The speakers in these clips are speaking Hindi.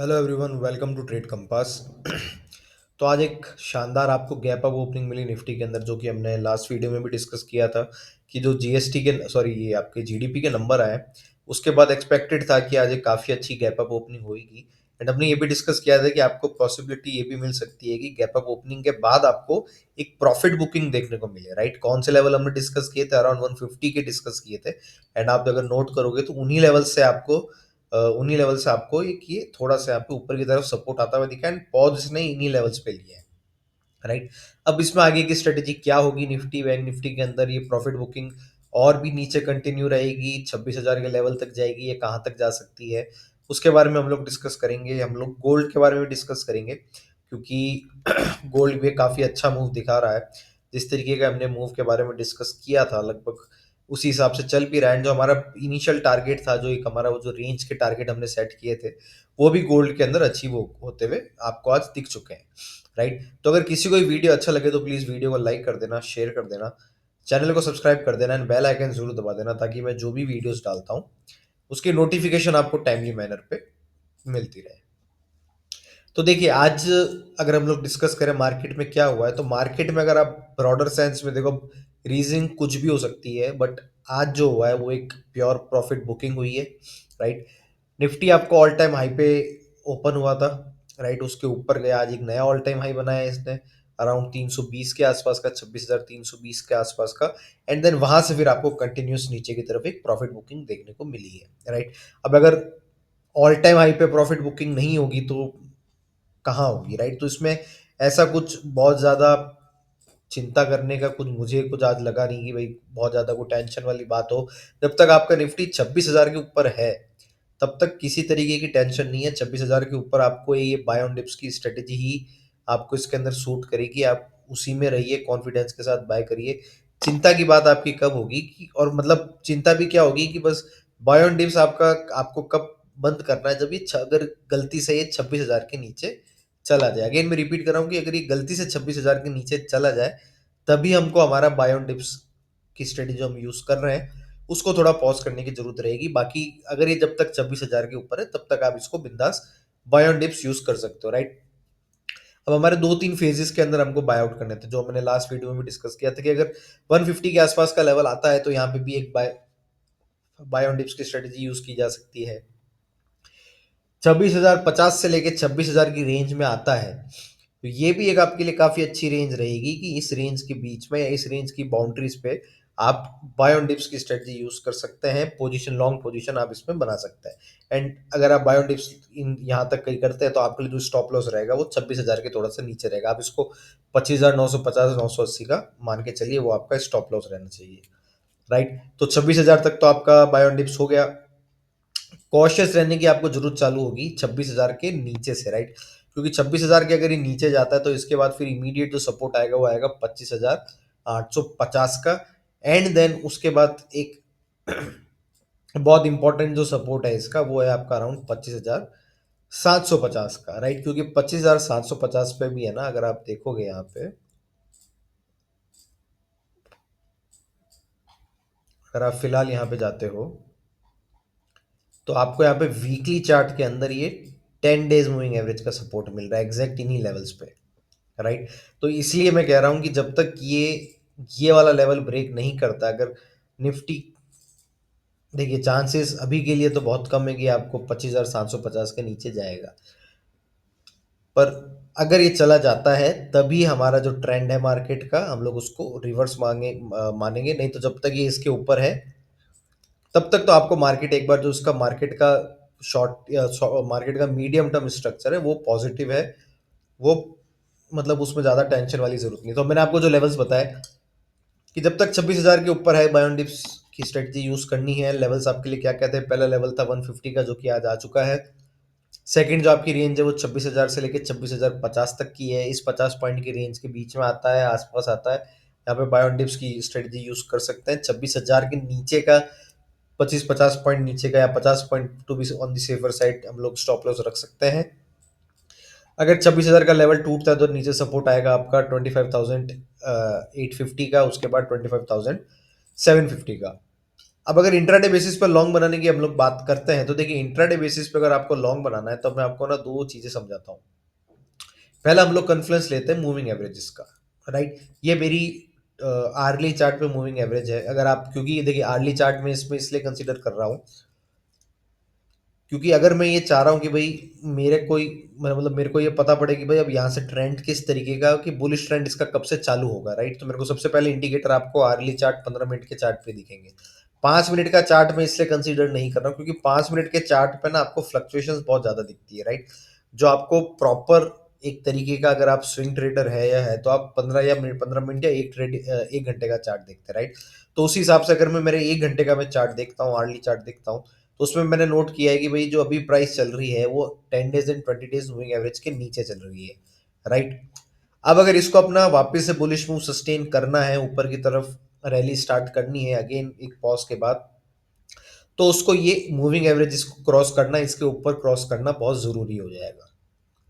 Hello everyone, welcome to Trade Compass. तो आज एक शानदार आपको गैप अप ओपनिंग मिली निफ्टी के अंदर, जो कि हमने लास्ट वीडियो में भी डिस्कस किया था कि जो जीएसटी के सॉरी ये आपके जीडीपी के नंबर आए उसके बाद एक्सपेक्टेड था कि आज एक काफ़ी अच्छी गैप अप ओपनिंग होगी। एंड हमने ये भी डिस्कस किया था कि आपको पॉसिबिलिटी ये भी मिल सकती है कि गैप अप ओपनिंग के बाद आपको एक प्रॉफिट बुकिंग देखने को मिले। राइट, कौन से लेवल हमने डिस्कस किए थे? अराउंड 150 के डिस्कस किए थे। एंड आप अगर नोट करोगे तो उन्हीं लेवल से आपको एक ये थोड़ा सा आपको ऊपर की तरफ सपोर्ट आता हुआ दिखा एंड पॉज इसने इन्हीं लेवल्स पे लिया है। राइट, अब इसमें आगे की स्ट्रेटेजी क्या होगी? निफ्टी बैंक निफ्टी के अंदर ये प्रॉफिट बुकिंग और भी नीचे कंटिन्यू रहेगी, 26,000 के लेवल तक जाएगी, ये कहाँ तक जा सकती है, उसके बारे में हम लोग डिस्कस करेंगे। हम लोग गोल्ड के बारे में डिस्कस करेंगे, क्योंकि गोल्ड भी काफ़ी अच्छा मूव दिखा रहा है। जिस तरीके का हमने मूव के बारे में डिस्कस किया था, लगभग उसी हिसाब से चल भी रहा है। जो हमारा इनिशियल टारगेट था, जो एक हमारा वो जो रेंज के टारगेट हमने सेट किए थे, वो भी गोल्ड के अंदर अचीव होते हुए आपको आज दिख चुके हैं। राइट, तो अगर किसी को ये वीडियो अच्छा लगे तो प्लीज़ वीडियो को लाइक कर देना, शेयर कर देना, चैनल को सब्सक्राइब कर देना एंड बेल आइकन जरूर दबा देना, ताकि मैं जो भी वीडियोस डालता हूँ उसकी नोटिफिकेशन आपको टाइमली मैनर पे मिलती रहे। तो देखिए, आज अगर हम लोग डिस्कस करें मार्केट में क्या हुआ है, तो मार्केट में अगर आप ब्रॉडर सेंस में देखो, रीजनिंग कुछ भी हो सकती है, बट आज जो हुआ है वो एक प्योर प्रॉफिट बुकिंग हुई है। राइट, निफ्टी आपको ऑल टाइम हाई पे ओपन हुआ था। राइट, उसके ऊपर गया, आज एक नया ऑल टाइम हाई बनाया है इसने, अराउंड 320 के आसपास का, 26,320 के आसपास का। एंड देन वहां से फिर आपको कंटिन्यूस नीचे की तरफ एक प्रॉफिट बुकिंग देखने को मिली है। राइट, अब अगर ऑल टाइम हाई पे प्रॉफिट बुकिंग नहीं होगी तो कहाँ होगी? राइट, तो इसमें ऐसा कुछ बहुत ज़्यादा चिंता करने का कुछ आज लगा नहीं कि भाई बहुत ज़्यादा कोई टेंशन वाली बात हो। जब तक आपका निफ्टी 26,000 के ऊपर है, तब तक किसी तरीके की टेंशन नहीं है। 26,000 के ऊपर आपको ये बाय ऑन डिप्स की स्ट्रेटेजी ही आपको इसके अंदर सूट करेगी। आप उसी में रहिए, कॉन्फिडेंस के साथ बाय करिए। चिंता की बात आपकी कब होगी कि, और मतलब चिंता भी क्या होगी कि बस बाय ऑन डिप्स आपको कब बंद करना है? जब अगर गलती से ये 26,000 के नीचे चला जाए। अगेन मैं रिपीट कर रहा हूँ कि अगर ये गलती से 26,000 के नीचे चला जाए, तभी हमको हमारा बाय ऑन डिप्स की स्ट्रेटेजी जो हम यूज कर रहे हैं उसको थोड़ा पॉज करने की जरूरत रहेगी। बाकी अगर ये जब तक 26,000 के ऊपर है, तब तक आप इसको बिंदास बाय ऑन डिप्स यूज कर सकते हो। राइट, अब हमारे 2-3 फेजेस के अंदर हमको बाय आउट करने थे, जो मैंने लास्ट वीडियो में भी डिस्कस किया था कि अगर 150 के आसपास का लेवल आता है तो यहाँ पे भी एक बाय ऑन डिप्स की स्ट्रेटेजी यूज की जा सकती है। 26,050 से लेके 26,000 की रेंज में आता है, तो ये भी एक आपके लिए काफी अच्छी रेंज रहेगी कि इस रेंज के बीच में या इस रेंज की बाउंड्रीज पे आप बाय ऑन डिप्स की स्ट्रेटजी यूज कर सकते हैं। पोजीशन, लॉन्ग पोजीशन आप इसमें बना सकते हैं। एंड अगर आप बाय ऑन डिप्स इन यहाँ तक कहीं करते हैं, तो आपके लिए जो स्टॉप लॉस रहेगा वो 26,000 के थोड़ा सा नीचे रहेगा। आप इसको 25,950 980 का मान के चलिए, वो आपका स्टॉप लॉस रहना चाहिए। राइट, तो 26,000 तक तो आपका बाय ऑन डिप्स हो गया। कॉशियस रहने की आपको जरूरत चालू होगी 26,000 के नीचे से। राइट, क्योंकि 26,000 के अगर ये नीचे जाता है तो इसके बाद फिर इमीडिएट जो सपोर्ट आएगा वो आएगा 25,850 का। एंड देन उसके बाद एक बहुत इंपॉर्टेंट जो सपोर्ट है इसका, वो है आपका अराउंड 25,750 का। राइट, क्योंकि 25,750 पे भी है ना, अगर आप देखोगे यहाँ पे, अगर आप फिलहाल यहाँ पे जाते हो तो आपको यहाँ पे वीकली चार्ट के अंदर ये 10 डेज मूविंग एवरेज का सपोर्ट मिल रहा है एग्जैक्ट इन्हीं लेवल्स पे। राइट, तो इसलिए मैं कह रहा हूं कि जब तक ये वाला लेवल ब्रेक नहीं करता, अगर निफ्टी, देखिए चांसेस अभी के लिए तो बहुत कम है कि आपको 25,750 के नीचे जाएगा, पर अगर ये चला जाता है तभी हमारा जो ट्रेंड है मार्केट का, हम लोग उसको रिवर्स मानेंगे। नहीं तो जब तक ये इसके ऊपर है, तब तक तो आपको मार्केट एक बार जो उसका मार्केट का शॉर्ट या मार्केट का मीडियम टर्म स्ट्रक्चर है वो पॉजिटिव है। वो मतलब उसमें ज़्यादा टेंशन वाली जरूरत नहीं। तो मैंने आपको जो लेवल्स बताए कि जब तक 26,000 के ऊपर है, बायोन डिप्स की स्ट्रेटजी यूज करनी है। लेवल्स आपके लिए क्या कहते हैं? पहला लेवल था 150 का, जो कि आज आ चुका है। सेकंड जो आपकी रेंज है वो 26,000 से लेकर 26,050 तक की है। इस 50 पॉइंट की रेंज के बीच में आता है, आसपास आता है। यहाँ पे बायोन डिप्स की स्ट्रेटजी यूज कर सकते हैं। 26,000 के नीचे का, 25-50 पॉइंट नीचे का या 50 point to be on the safer side, हम लोग स्टॉप लॉस रख सकते हैं। अगर 26,000 का लेवल टूटता है तो नीचे सपोर्ट आएगा आपका 25,850 का, उसके बाद 25,750 का। अब अगर इंट्राडे बेसिस पर लॉन्ग बनाने की हम लोग बात करते हैं, तो देखिए इंट्राडे बेसिस पे अगर आपको लॉन्ग बनाना है तो मैं आपको ना दो चीजें समझाता हूँ। पहला हम लोग कन्फ्लुएंस लेते हैं मूविंग एवरेजेस का, राइट। ये मेरी आर्ली चार्ट पे मूविंग एवरेज है। अगर आप, क्योंकि देखिए आर्ली चार्ट में इसमें इसलिए कंसीडर कर रहा हूँ क्योंकि अगर मैं ये चाह रहा हूँ कि भाई मेरे कोई मतलब मेरे को ये पता पड़े कि भाई अब यहाँ से ट्रेंड किस तरीके का, कि बुलिश ट्रेंड इसका कब से चालू होगा, राइट। तो मेरे को सबसे पहले इंडिकेटर आपको आर्ली चार्ट 15 मिनट के चार्ट पे दिखेंगे। 5 मिनट का चार्ट में इसलिए कंसीडर नहीं कर रहा हूँ क्योंकि 5 मिनट के चार्ट पे ना आपको फ्लक्चुएशंस बहुत ज्यादा दिखती है, राइट। जो आपको प्रॉपर एक तरीके का, अगर आप स्विंग ट्रेडर है या है, तो आप 15 मिनट या एक घंटे का चार्ट देखते हैं, राइट। तो उसी हिसाब से अगर मैं मेरे एक घंटे का मैं चार्ट देखता हूँ, आर्ली चार्ट देखता हूँ, तो उसमें मैंने नोट किया है कि भाई जो अभी प्राइस चल रही है वो 10 days and 20 days moving average के नीचे चल रही है, राइट। अब अगर इसको अपना वापस से बुलिश मूव सस्टेन करना है, ऊपर की तरफ रैली स्टार्ट करनी है अगेन एक पॉज के बाद, तो उसको ये मूविंग एवरेज इसको क्रॉस करना, इसके ऊपर क्रॉस करना बहुत जरूरी हो जाएगा,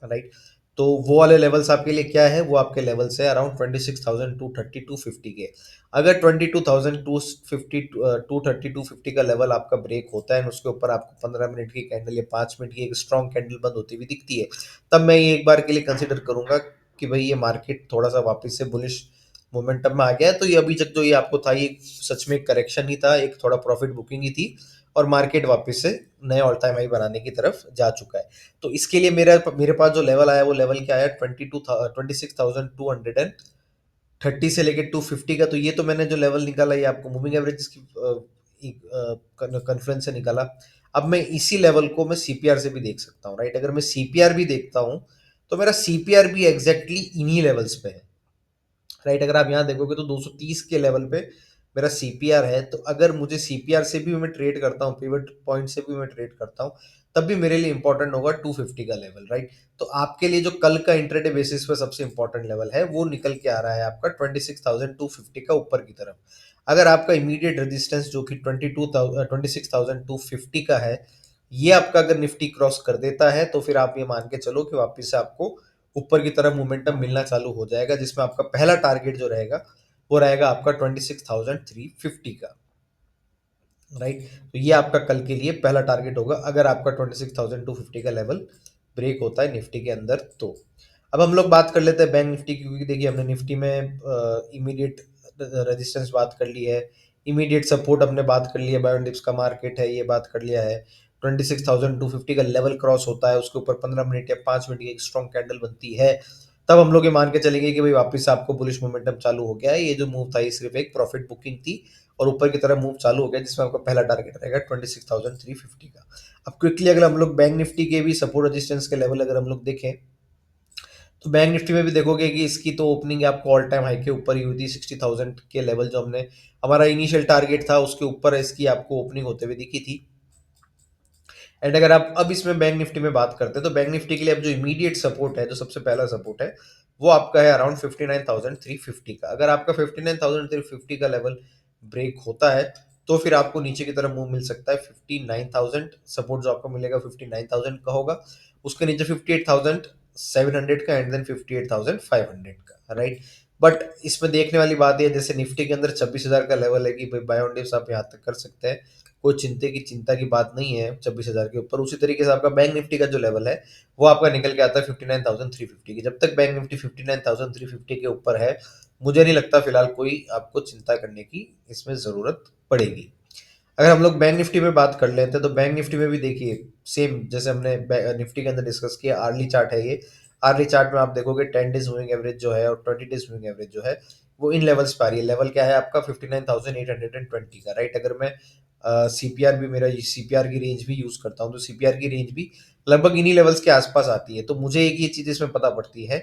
राइट। तो वो वाले लेवल्स आपके लिए क्या है, वो आपके लेवल्स है अराउंड 26,230 250 के। अगर 22,250 230 250 का लेवल आपका ब्रेक होता है, उसके ऊपर आपको 15 मिनट की कैंडल या 5 मिनट की एक स्ट्रॉन्ग कैंडल बंद होती हुई दिखती है, तब मैं ये एक बार के लिए कंसिडर करूंगा कि भाई ये मार्केट थोड़ा सा वापस से बुलिश मोमेंटम में आ गया है। तो ये अभी तक जो ये आपको था, ये सच में एक करेक्शन ही था, एक थोड़ा प्रॉफिट बुकिंग ही थी, और मार्केट वापस से नए ऑल टाइम हाई बनाने की तरफ जा चुका है। तो इसके लिए मेरे पास जो लेवल आया, वो लेवल क्या आया, 26,230 से लेके 250 का। तो ये तो मैंने जो लेवल निकाला, ये आपको मूविंग एवरेज की कन्फ्लुएंस से निकाला। अब मैं इसी लेवल को मैं सीपीआर से भी देख सकता हूँ, राइट। अगर मैं सीपीआर भी देखता हूँ, तो मेरा सीपीआर भी एग्जैक्टली इन्हीं लेवल्स पे है, राइट। अगर आप यहाँ देखोगे तो 230 के लेवल पे मेरा सीपीआर है। तो अगर मुझे सीपीआर से भी मैं ट्रेड करता हूँ, पिवट पॉइंट से भी मैं ट्रेड करता हूँ, तब भी मेरे लिए इंपॉर्टेंट होगा 250 का लेवल, राइट। तो आपके लिए जो कल का इंट्राडे बेसिस पे सबसे इंपॉर्टेंट लेवल है, वो निकल के आ रहा है आपका 26,250 का ऊपर की तरफ। अगर आपका इमीडिएट रेजिस्टेंस जो कि 26,250 का है, ये आपका अगर निफ्टी क्रॉस कर देता है, तो फिर आप ये मान के चलो कि वापस से आपको ऊपर की तरफ मोमेंटम मिलना चालू हो जाएगा, जिसमें आपका पहला टारगेट जो रहेगा, वो रहेगा आपका 26,350 का, राइट। तो ये आपका कल के लिए पहला टारगेट होगा, अगर आपका 26,250 का लेवल ब्रेक होता है निफ्टी के अंदर तो। अब हम लोग बात कर लेते हैं बैंक निफ्टी की, क्योंकि देखिए हमने निफ्टी में इमीडिएट रेजिस्टेंस बात कर ली है, इमीडिएट सपोर्ट हमने बात कर लिया, बायोन डिप्स का मार्केट है ये बात कर लिया है। 26,250 का लेवल क्रॉस होता है, उसके ऊपर 15 मिनट या 5 मिनट की एक स्ट्रॉन्ग कैंडल बनती है, तब हम लोग ये मान के चलेंगे कि भाई वापस से आपको बुलिश मोमेंटम चालू हो गया है। ये जो मूव था, ये सिर्फ एक प्रॉफिट बुकिंग थी, और ऊपर की तरफ मूव चालू हो गया, जिसमें आपका पहला टारगेट रहेगा 26,350 का। अब क्विकली अगर हम लोग बैंक निफ्टी के भी सपोर्ट रेजिस्टेंस के लेवल अगर हम लोग देखें, तो बैंक निफ्टी में भी देखोगे कि इसकी तो ओपनिंग आपको ऑल टाइम हाई के ऊपर ही हुई थी। 60,000 के लेवल जो हमने, हमारा इनिशियल टारगेट था, उसके ऊपर इसकी आपको ओपनिंग होते हुए दिखी थी। एंड अगर आप अब इसमें बैंक निफ्टी में बात करते हैं, तो बैंक निफ्टी के लिए अब जो इमीडिएट सपोर्ट है, जो सबसे पहला सपोर्ट है, वो आपका है अराउंड 59,350 का। अगर आपका 59,350 का लेवल ब्रेक होता है, तो फिर आपको नीचे की तरफ मूव मिल सकता है। 59,000 सपोर्ट जो आपको मिलेगा 59,000 का होगा, उसके नीचे 58,700 का, एंड देन 58,500 का, राइट। बट इसमें देखने वाली बात यह, जैसे निफ्टी के अंदर 26,000 का लेवल है कि भाई बाय ऑन डिप्स आप यहाँ तक कर सकते हैं, कोई चिंता की बात नहीं है 26,000 के ऊपर। उसी तरीके से आपका बैंक निफ्टी का जो लेवल है, वो आपका निकल के आता है 59,350 की। जब तक बैंक निफ्टी 59,350 के ऊपर है, मुझे नहीं लगता फिलहाल कोई आपको चिंता करने की इसमें जरूरत पड़ेगी। अगर हम लोग बैंक निफ्टी में बात कर लेते हैं, तो बैंक निफ्टी में भी देखिए सेम जैसे हमने निफ्टी के अंदर डिस्कस किया, आर्ली चार्ट है ये। आर्ली चार्ट में आप देखोगे 10 डेज मूविंग एवरेज जो है और 20 डेज मूविंग एवरेज जो है, वो इन लेवल्स पर आ रही है। लेवल क्या है आपका 59,820 का, राइट। अगर मैं सीपीआर भी, मेरा सीपीआर की रेंज भी यूज करता हूँ, तो सीपीआर की रेंज भी लगभग इन्हीं लेवल्स के आसपास आती है। तो मुझे एक ये चीज इसमें पता पड़ती है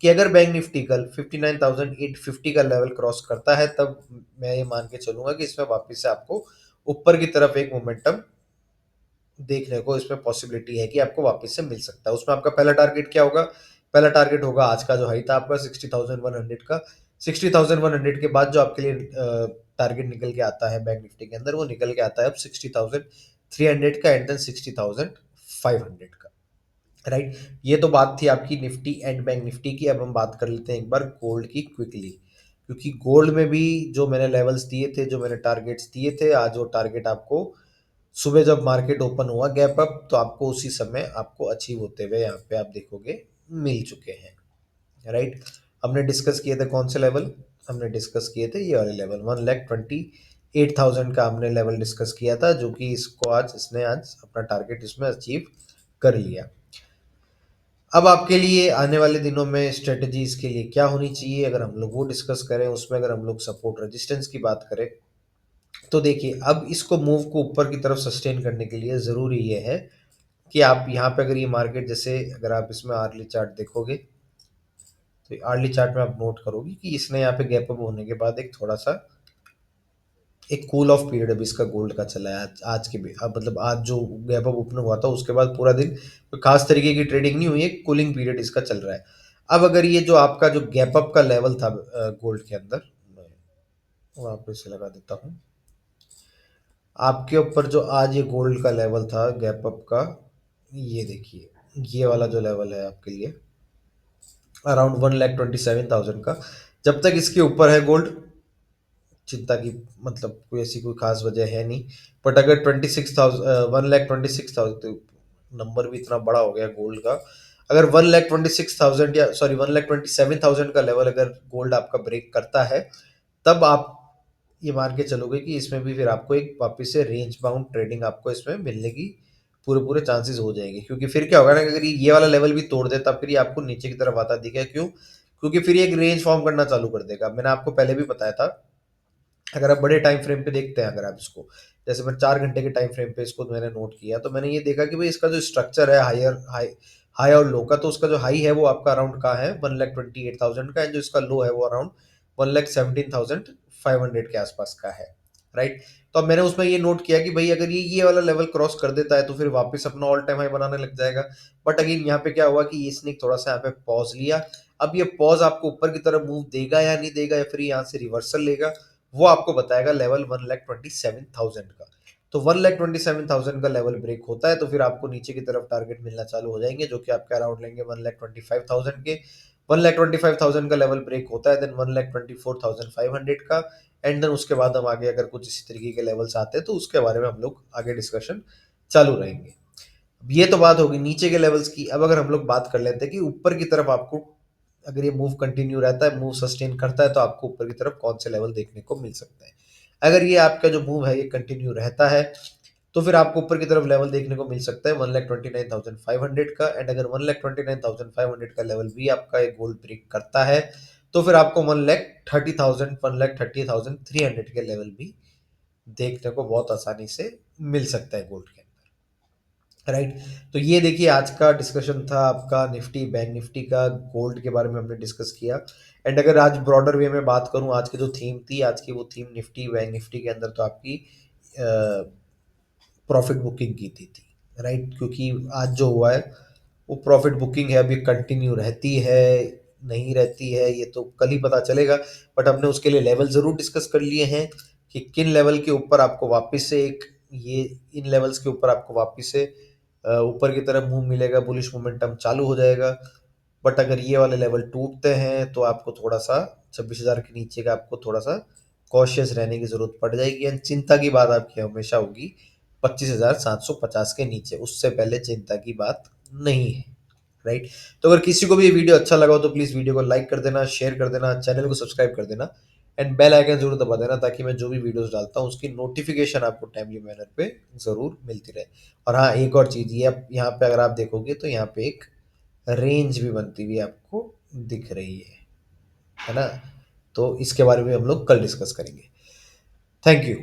कि अगर बैंक निफ्टी कल 59,850 का लेवल क्रॉस करता है, तब मैं ये मान के चलूंगा कि इसमें वापस से आपको ऊपर की तरफ एक मोमेंटम देखने को इसमें पॉसिबिलिटी है कि आपको वापस से मिल सकता है। उसमें आपका पहला टारगेट क्या होगा, पहला टारगेट होगा आज का जो हाई था आपका 60,100 का। 60,100 के बाद जो आपके लिए टारगेट निकल के आता है बैंक निफ्टी के अंदर, वो निकल के आता है अब 60,300 का, एंड देन 60,500 का, राइट। ये तो बात थी आपकी निफ्टी एंड बैंक निफ्टी की। अब हम बात कर लेते हैं एक बार गोल्ड की क्विकली। क्योंकि गोल्ड में भी जो मैंने लेवल्स दिए थे, जो मैंने टारगेट्स दिए थे, आज वो टारगेट आपको सुबह जब मार्केट ओपन हुआ गैप अप, तो आपको उसी समय आपको अचीव होते हुए यहाँ पे आप देखोगे मिल चुके हैं, राइट। हमने डिस्कस किए थे कौन से लेवल, हमने डिस्कस किए थे ये वाले लेवल 1,28,000 का हमने लेवल डिस्कस किया था, जो कि इसको आज इसने आज अपना टारगेट इसमें अचीव कर लिया। अब आपके लिए आने वाले दिनों में स्ट्रेटजी इसके लिए क्या होनी चाहिए, अगर हम लोग वो डिस्कस करें, उसमें अगर हम लोग सपोर्ट रेजिस्टेंस की बात करें, तो देखिए अब इसको मूव को ऊपर की तरफ सस्टेन करने के लिए ज़रूरी ये है कि आप यहाँ पे अगर ये मार्केट, जैसे अगर आप इसमें आर्ली चार्ट देखोगे, तो आर्ली चार्ट में आप नोट करोगे कि इसने यहाँ पे गैप अप होने के बाद एक थोड़ा सा एक कूल ऑफ पीरियड अभी इसका गोल्ड का चला है आज के भी, अब मतलब आज जो गैप अप ओपन हुआ था उसके बाद पूरा दिन कोई खास तरीके की ट्रेडिंग नहीं हुई है, कूलिंग पीरियड इसका चल रहा है। अब अगर ये जो आपका जो गैप अप का लेवल था गोल्ड के अंदर, मैं वहाँ पे से लगा देता हूँ आपके ऊपर, जो आज ये गोल्ड का लेवल था गैप अप का, ये देखिए ये वाला जो लेवल है आपके लिए अराउंड 1,27,000 का, जब तक इसके ऊपर है गोल्ड, चिंता की मतलब कोई ऐसी कोई खास वजह है नहीं। बट अगर 1,26,000 नंबर भी इतना बड़ा हो गया गोल्ड का, अगर 1,26,000 या सॉरी 1,27,000 का लेवल अगर गोल्ड आपका ब्रेक करता है, तब आप ये मान के चलोगे कि इसमें भी फिर आपको एक वापस से रेंज बाउंड ट्रेडिंग आपको इसमें मिलने की पूरे पूरे चांसेस हो जाएंगे। क्योंकि फिर क्या होगा ना, अगर ये वाला लेवल भी तोड़ दे तब फिर ये आपको नीचे की तरफ आता दिखेगा, क्यों? क्योंकि फिर ये एक रेंज फॉर्म करना चालू कर देगा। मैंने आपको पहले भी बताया था, अगर आप बड़े टाइम फ्रेम पे देखते हैं, अगर आप इसको, जैसे मैं 4 घंटे के टाइम फ्रेम पे इसको मैंने नोट किया, तो मैंने ये देखा कि भाई इसका जो स्ट्रक्चर है हायर हाई हाई और लो का, तो उसका जो हाई है वो आपका अराउंड का है 1,28,000 का, एंड जो इसका लो है वो अराउंड 1,17,500 के आसपास का है, राइट। तो अब मैंने उसमें ये नोट किया कि भाई अगर ये वाला लेवल क्रॉस कर देता है तो फिर वापस अपना ऑल टाइम हाई बनाने लग जाएगा। बट अगेन यहाँ पे क्या हुआ कि इसने थोड़ा सा यहाँ पे पॉज लिया। अब ये पॉज आपको ऊपर की तरफ मूव देगा या नहीं देगा, या फिर यहाँ से रिवर्सल लेगा, वो आपको बताएगा लेवल 1,27,000 का। तो 1,27,000 का लेवल ब्रेक होता है तो फिर आपको नीचे की तरफ टारगेट मिलना चालू हो जाएंगे, जो कि आपके अराउंड लेंगे 1,25,000 के। 1,25,000 का लेवल ब्रेक होता है देन 1,24,500 का, एंड देन उसके बाद हम आगे अगर कुछ इसी तरीके के लेवल्स आते हैं तो उसके बारे में हम लोग आगे डिस्कशन चालू रहेंगे। अब ये तो बात होगी नीचे के लेवल्स की। अब अगर हम लोग बात कर लेते हैं कि ऊपर की तरफ आपको, अगर ये मूव कंटिन्यू रहता है, मूव सस्टेन करता है, तो आपको ऊपर की तरफ कौन से लेवल देखने को मिल सकते हैं। अगर ये आपका जो मूव है ये कंटिन्यू रहता है, तो फिर आपको ऊपर की तरफ लेवल देखने को मिल सकता है 1,29,500 का, एंड अगर 1,29,500 का लेवल भी आपका एक गोल्ड ब्रेक करता है, तो फिर आपको 1,30,000 1,30,300 के लेवल भी देखने को बहुत आसानी से मिल सकता है गोल्ड के अंदर, राइट। तो ये देखिए आज का डिस्कशन था आपका निफ्टी बैंक निफ्टी का, गोल्ड के बारे में हमने डिस्कस किया। एंड अगर आज ब्रॉडर वे में बात करूं, आज की जो थीम थी, आज की वो थीम निफ्टी बैंक निफ्टी के अंदर तो आपकी प्रॉफिट बुकिंग की थी, राइट। क्योंकि आज जो हुआ है वो प्रॉफिट बुकिंग है, अभी कंटिन्यू रहती है नहीं रहती है ये तो कल ही पता चलेगा। बट हमने उसके लिए लेवल ज़रूर डिस्कस कर लिए हैं कि किन लेवल के ऊपर आपको वापस से एक ये इन लेवल्स के ऊपर आपको वापस से ऊपर की तरफ मूव मिलेगा, बुलिश मोमेंटम चालू हो जाएगा। बट अगर ये वाले लेवल टूटते हैं तो आपको थोड़ा सा 26,000 के नीचे का आपको थोड़ा सा कॉशियस रहने की जरूरत पड़ जाएगी, एंड चिंता की बात आपकी हमेशा होगी 25,750 के नीचे, उससे पहले चिंता की बात नहीं है, राइट। तो अगर किसी को भी ये वीडियो अच्छा लगा हो तो प्लीज़ वीडियो को लाइक कर देना, शेयर कर देना, चैनल को सब्सक्राइब कर देना, एंड बेल आइकन जरूर दबा देना, ताकि मैं जो भी वीडियोस डालता हूँ उसकी नोटिफिकेशन आपको टाइमली मैनर पे ज़रूर मिलती रहे। और हाँ, एक और चीज़, ये आप यहाँ पे अगर आप देखोगे तो यहाँ पे एक रेंज भी बनती हुई आपको दिख रही है ना? तो इसके बारे में हम लोग कल डिस्कस करेंगे। Thank you.